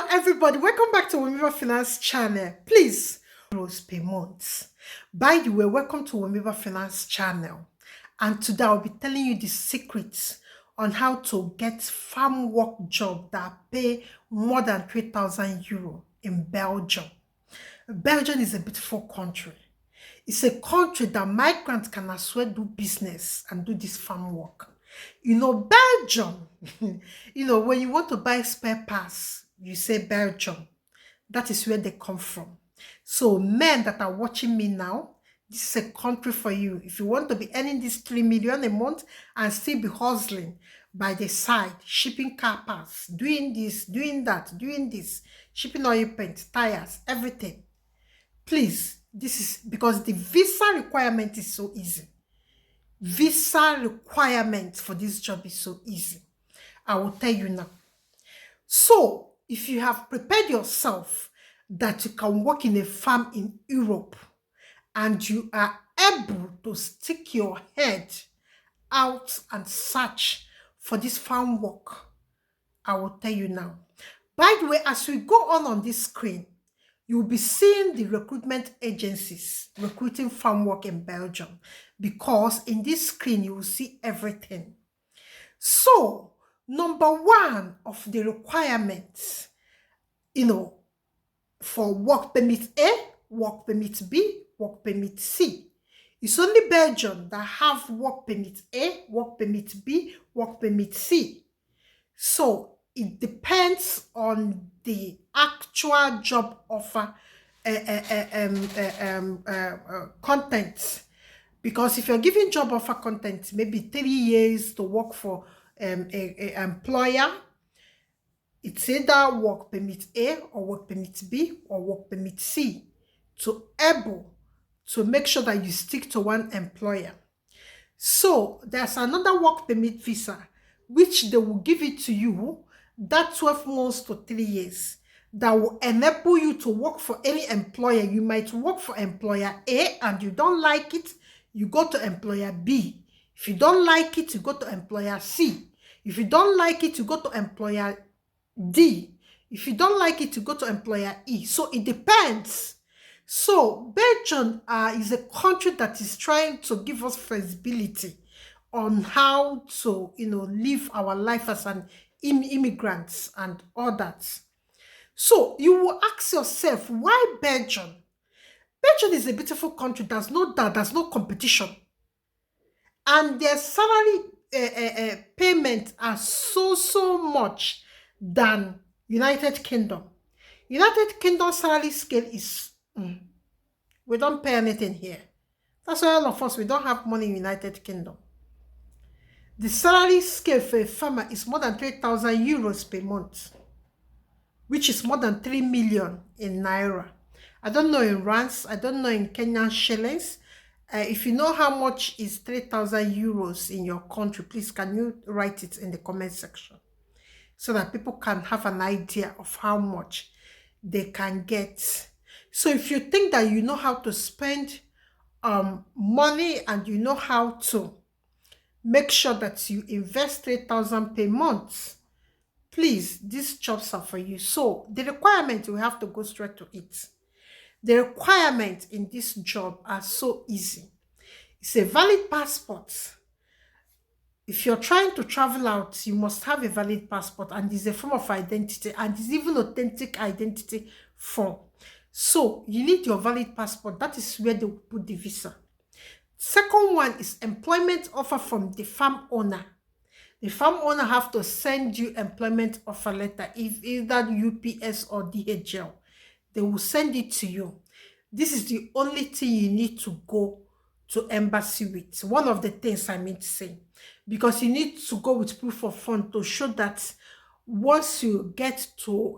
Everybody, welcome back to Womiba Finance channel. Please, euros per month. By the way, welcome to Womiba Finance channel. And today I'll be telling you the secrets on how to get farm work job that pay more than 3,000 euro in Belgium. Belgium is a beautiful country. It's a country that migrants can as well do business and do this farm work. Belgium, when you want to buy spare parts, you say Belgium. That is where they come from. So men that are watching me now, this is a country for you. If you want to be earning this 3 million a month and still be hustling by the side, shipping car parts, doing this, doing that, doing this, shipping oil paint, tires, everything. Please, this is because the visa requirement is so easy. Visa requirement for this job is so easy. I will tell you now. So, if you have prepared yourself that you can work in a farm in Europe and you are able to stick your head out and search for this farm work, I will tell you now. By the way, as we go on this screen, you'll be seeing the recruitment agencies recruiting farm work in Belgium, because in this screen, you will see everything. So, number one of the requirements, for work permit A, work permit B, work permit C. It's only Belgium that have work permit A, work permit B, work permit C. So, it depends on the actual job offer content. Because if you're giving job offer content, maybe 3 years to work for a employer, it's either work permit A or work permit B or work permit C to able to make sure that you stick to one employer. So there's another work permit visa, which they will give it to you, that 12 months to 3 years, that will enable you to work for any employer. You might work for employer A and you don't like it, you go to employer B. If you don't like it, you go to employer C. If you don't like it, you go to employer D. If you don't like it, you go to employer E. So it depends. So Belgium is a country that is trying to give us flexibility on how to, live our life as an immigrants and all that. So you will ask yourself, why Belgium? Belgium is a beautiful country. There's no doubt, there's no competition. And their salary payment are so much than United Kingdom. United Kingdom salary scale is, we don't pay anything here. That's why all of us, we don't have money in United Kingdom. The salary scale for a farmer is more than 3,000 euros per month, which is more than 3 million in Naira. I don't know in rands, I don't know in Kenyan shillings. If you know how much is 3,000 euros in your country, please can you write it in the comment section so that people can have an idea of how much they can get. So if you think that you know how to spend money and you know how to make sure that you invest 3,000 per month, please, these jobs are for you. So the requirement, we have to go straight to it. The requirements in this job are so easy. It's a valid passport. If you're trying to travel out, you must have a valid passport, and it's a form of identity, and it's even authentic identity form. So you need your valid passport. That is where they will put the visa. Second one is employment offer from the farm owner. The farm owner have to send you employment offer letter, if either UPS or DHL. They will send it to you. This is the only thing you need to go to embassy with. One of the things I mean to say, because you need to go with proof of fund to show that once you get to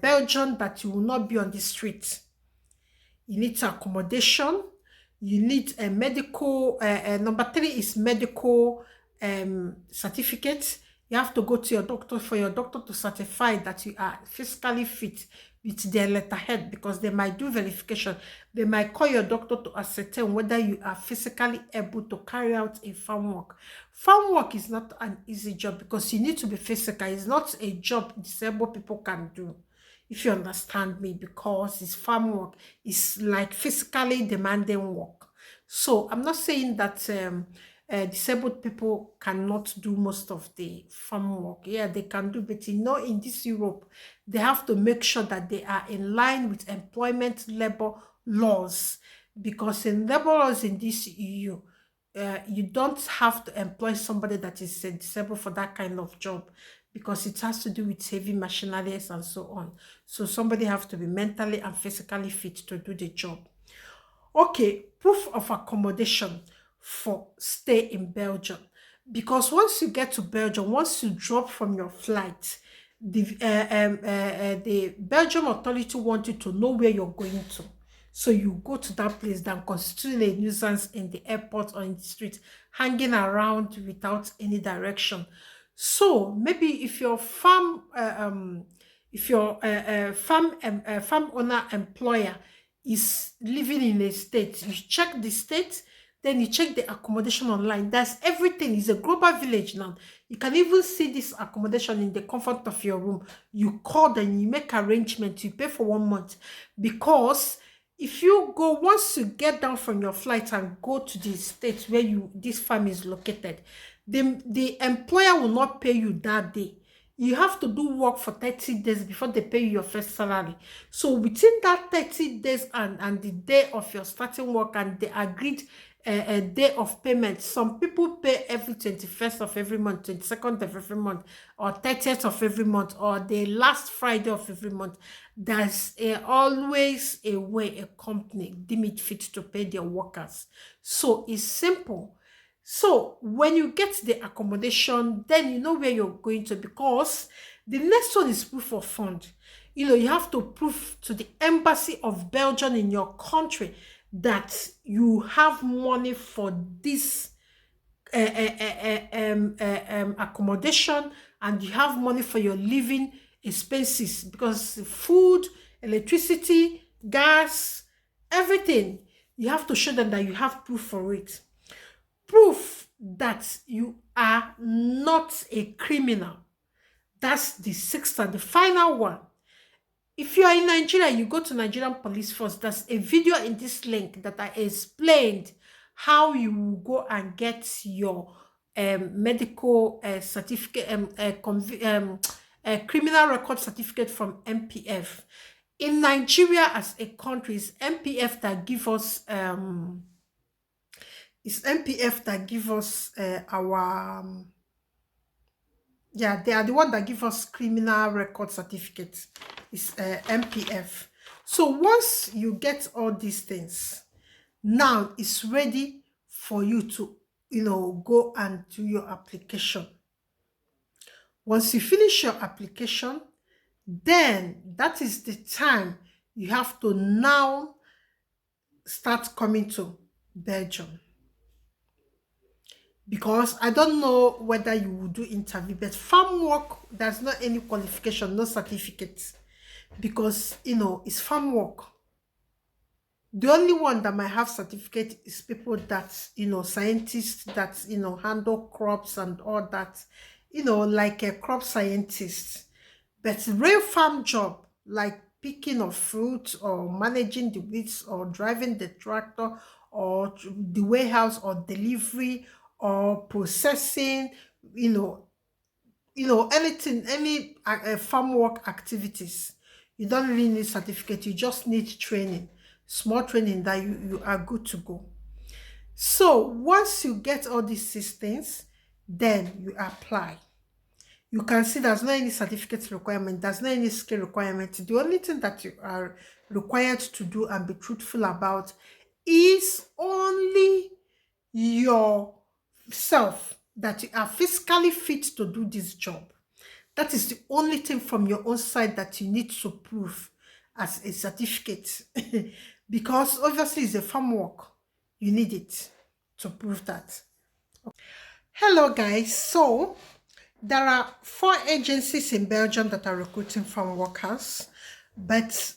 Belgium, that you will not be on the street. You need accommodation. You need a medical. Number 3 is medical certificate. You have to go to your doctor for your doctor to certify that you are physically fit with their letterhead, because they might do verification. They might call your doctor to ascertain whether you are physically able to carry out a farm work. Farm work is not an easy job because you need to be physical. It's not a job disabled people can do. if you understand me, because it's farm work. It's like physically demanding work. So I'm not saying that disabled people cannot do most of the farm work. Yeah, they can do, but in this Europe, they have to make sure that they are in line with employment labor laws, because in labor laws in this EU, you don't have to employ somebody that is disabled for that kind of job, because it has to do with heavy machineries and so on. So somebody have to be mentally and physically fit to do the job. Okay, proof of accommodation for stay in Belgium. Because once you get to Belgium, once you drop from your flight, the Belgium authority want you to know where you're going to. So you go to that place than constitute a nuisance in the airport or in the street, hanging around without any direction. So maybe if your farm owner employer is living in a state, you check the state, then you check the accommodation online. That's everything. It's a global village now. You can even see this accommodation in the comfort of your room. You call them, you make arrangements, you pay for 1 month. Because if you go, once you get down from your flight and go to the state where this farm is located, the employer will not pay you that day. You have to do work for 30 days before they pay you your first salary. So within that 30 days and the day of your starting work and the agreed a day of payment, some people pay every 21st of every month, 22nd of every month, or 30th of every month, or the last Friday of every month. There's always a way a company deem it fit to pay their workers. So it's simple. So when you get the accommodation, then you know where you're going to, because the next one is proof of fund. You have to prove to the embassy of Belgium in your country that you have money for this accommodation, and you have money for your living expenses, because food, electricity, gas, everything, you have to show them that you have proof for it. Proof that you are not a criminal. That's the sixth and the final one. If you are in Nigeria, you go to Nigerian Police Force. There's a video in this link that I explained how you will go and get your medical certificate, criminal record certificate from MPF. In Nigeria as a country, it's MPF that give us our yeah, they are the one that give us criminal record certificates. It's MPF. So once you get all these things, now it's ready for you to, go and do your application. Once you finish your application, then that is the time you have to now start coming to Belgium. Because I don't know whether you will do interview, but farm work, there's not any qualification, no certificates, because it's farm work. The only one that might have certificate is people that scientists that handle crops and all that, like a crop scientist. But real farm job, like picking of fruit or managing the weeds or driving the tractor or the warehouse or delivery or processing, anything, any farm work activities, you don't really need certificate. You just need training, small training, that you are good to go. So once you get all these systems, then you apply. You can see there's not any certificate requirement, there's not any skill requirement. The only thing that you are required to do and be truthful about is only yourself, that you are physically fit to do this job. That is the only thing from your own side that you need to prove as a certificate. Because obviously it's a farm work. You need it to prove that. Hello guys. So there are 4 agencies in Belgium that are recruiting farm workers. But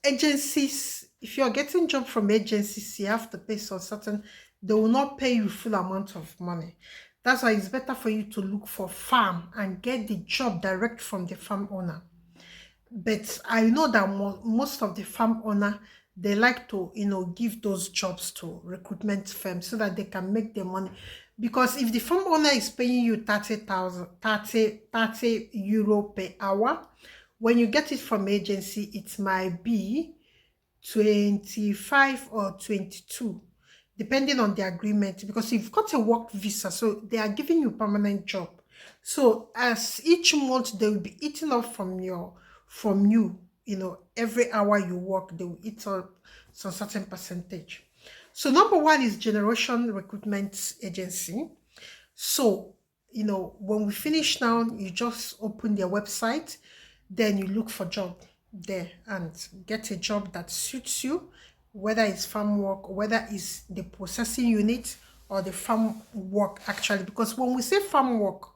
agencies, if you're getting job from agencies, you have to pay some certain, they will not pay you full amount of money. That's why it's better for you to look for farm and get the job direct from the farm owner. But I know that most of the farm owner, they like to, give those jobs to recruitment firms so that they can make their money. Because if the farm owner is paying you 30 euro per hour, when you get it from agency, it might be 25 or 22, depending on the agreement, because you've got a work visa, so they are giving you permanent job. So as each month they will be eating up from you, every hour you work, they will eat up some certain percentage. So number one is Generation Recruitment Agency. So, when we finish now, you just open their website, then you look for job there and get a job that suits you, whether it's farm work, whether it's the processing unit or the farm work actually. Because when we say farm work,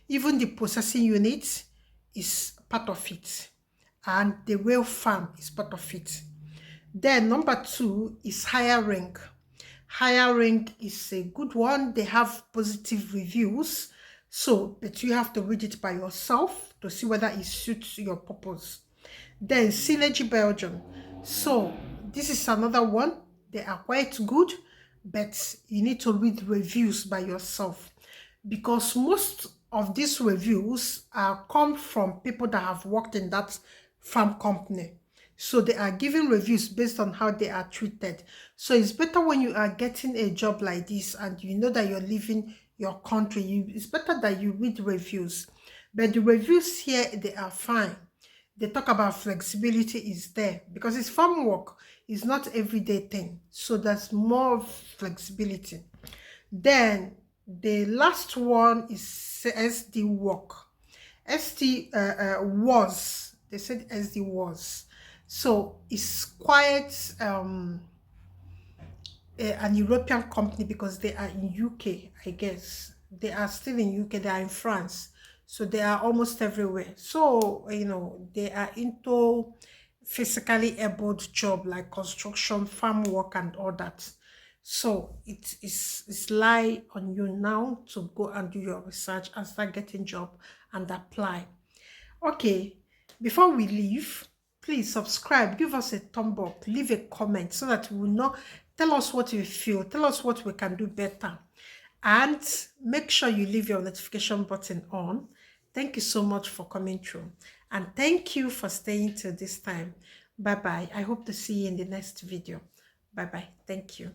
even the processing unit is part of it, and the real farm is part of it. Then number two is hiring. Hiring is a good one. They have positive reviews. So, but you have to read it by yourself to see whether it suits your purpose. Then Synegie Belgium. So, this is another one. They are quite good, but you need to read reviews by yourself, because most of these reviews come from people that have worked in that farm company. So they are giving reviews based on how they are treated. So it's better when you are getting a job like this and you know that you're leaving your country, it's better that you read reviews. But the reviews here, they are fine. They talk about flexibility is there because it's farm work. It's not everyday thing. So there's more flexibility. Then the last one is SD work. SD was, they said SD was. So it's quite an European company because they are in UK, I guess. They are still in UK, they are in France. So they are almost everywhere. So, they are into physically abled job like construction, farm work and all that. So it's lie on you now to go and do your research and start getting job and apply. Okay, before we leave, please subscribe, give us a thumb up, leave a comment so that we will know. Tell us what you feel, tell us what we can do better, and make sure you leave your notification button on. Thank you so much for coming through, and thank you for staying till this time. Bye bye. I hope to see you in the next video. Bye bye. Thank you.